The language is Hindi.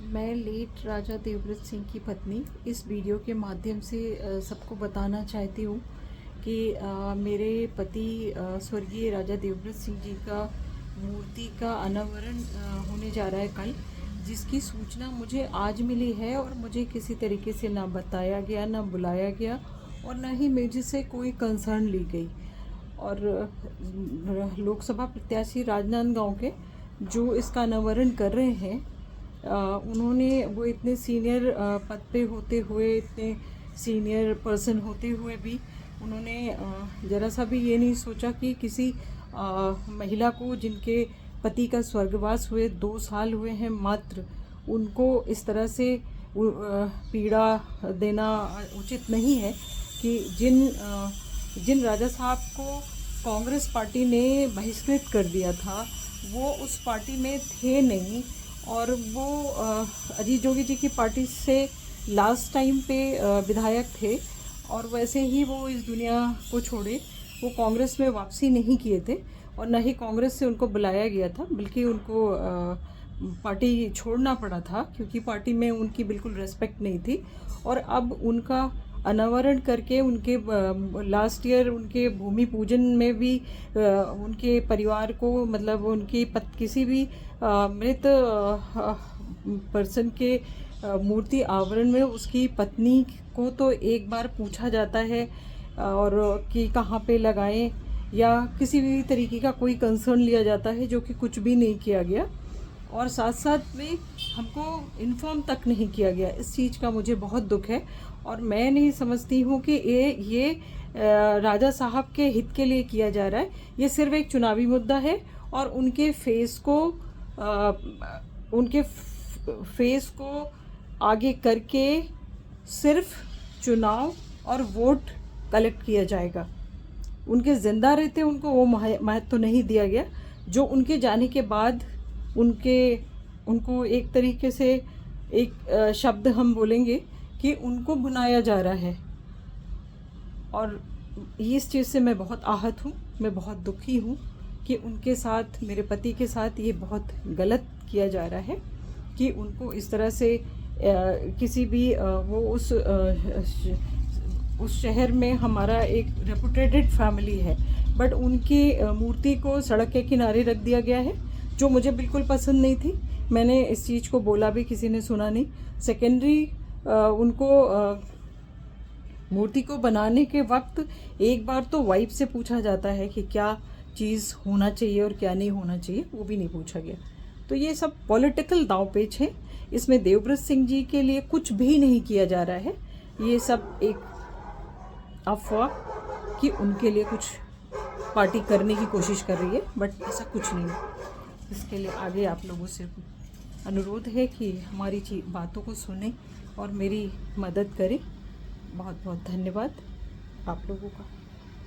मैं लेट राजा देवव्रत सिंह की पत्नी इस वीडियो के माध्यम से सबको बताना चाहती हूँ कि मेरे पति स्वर्गीय राजा देवव्रत सिंह जी का मूर्ति का अनावरण होने जा रहा है कल, जिसकी सूचना मुझे आज मिली है और मुझे किसी तरीके से ना बताया गया, ना बुलाया गया और ना ही मुझसे कोई कंसर्न ली गई। और लोकसभा प्रत्याशी राजनांदगांव के जो इसका अनावरण कर रहे हैं, उन्होंने वो इतने सीनियर पद पे होते हुए, इतने सीनियर पर्सन होते हुए भी उन्होंने ज़रा सा भी ये नहीं सोचा कि किसी महिला को जिनके पति का स्वर्गवास हुए 2 साल हुए हैं मात्र, उनको इस तरह से पीड़ा देना उचित नहीं है। कि जिन राजा साहब को कांग्रेस पार्टी ने बहिष्कृत कर दिया था वो उस पार्टी में थे नहीं, और वो अजीत जोगी जी की पार्टी से लास्ट टाइम पे विधायक थे, और वैसे ही वो इस दुनिया को छोड़े। वो कांग्रेस में वापसी नहीं किए थे और न ही कांग्रेस से उनको बुलाया गया था, बल्कि उनको पार्टी छोड़ना पड़ा था क्योंकि पार्टी में उनकी बिल्कुल रेस्पेक्ट नहीं थी। और अब उनका अनावरण करके उनके लास्ट ईयर उनके भूमि पूजन में भी उनके परिवार को, मतलब उनकी किसी भी मृत पर्सन के मूर्ति आवरण में उसकी पत्नी को तो एक बार पूछा जाता है और कि कहाँ पे लगाएं, या किसी भी तरीके का कोई कंसर्न लिया जाता है, जो कि कुछ भी नहीं किया गया। और साथ साथ में हमको इन्फॉर्म तक नहीं किया गया। इस चीज़ का मुझे बहुत दुख है और मैं नहीं समझती हूँ कि ये राजा साहब के हित के लिए किया जा रहा है। ये सिर्फ एक चुनावी मुद्दा है और उनके फेस को आगे करके सिर्फ चुनाव और वोट कलेक्ट किया जाएगा। उनके ज़िंदा रहते उनको वो महत्व नहीं दिया गया, जो उनके जाने के बाद उनको एक तरीके से एक शब्द हम बोलेंगे कि उनको भुनाया जा रहा है। और इस चीज़ से मैं बहुत आहत हूँ, मैं बहुत दुखी हूँ कि उनके साथ, मेरे पति के साथ ये बहुत गलत किया जा रहा है कि उनको इस तरह से किसी भी वो उस शहर में हमारा एक रेपुटेटेड फैमिली है, बट उनकी मूर्ति को सड़क के किनारे रख दिया गया है, जो मुझे बिल्कुल पसंद नहीं थी। मैंने इस चीज़ को बोला भी, किसी ने सुना नहीं। सेकेंडरी उनको मूर्ति को बनाने के वक्त एक बार तो वाइफ से पूछा जाता है कि क्या चीज़ होना चाहिए और क्या नहीं होना चाहिए, वो भी नहीं पूछा गया। तो ये सब पॉलिटिकल दांवपेच है, इसमें देवव्रत सिंह जी के लिए कुछ भी नहीं किया जा रहा है। ये सब एक अफवाह कि उनके लिए कुछ पार्टी करने की कोशिश कर रही है, बट ऐसा कुछ नहीं है। इसके लिए आगे आप लोगों से अनुरोध है कि हमारी बातों को सुनें और मेरी मदद करें। बहुत बहुत धन्यवाद आप लोगों का।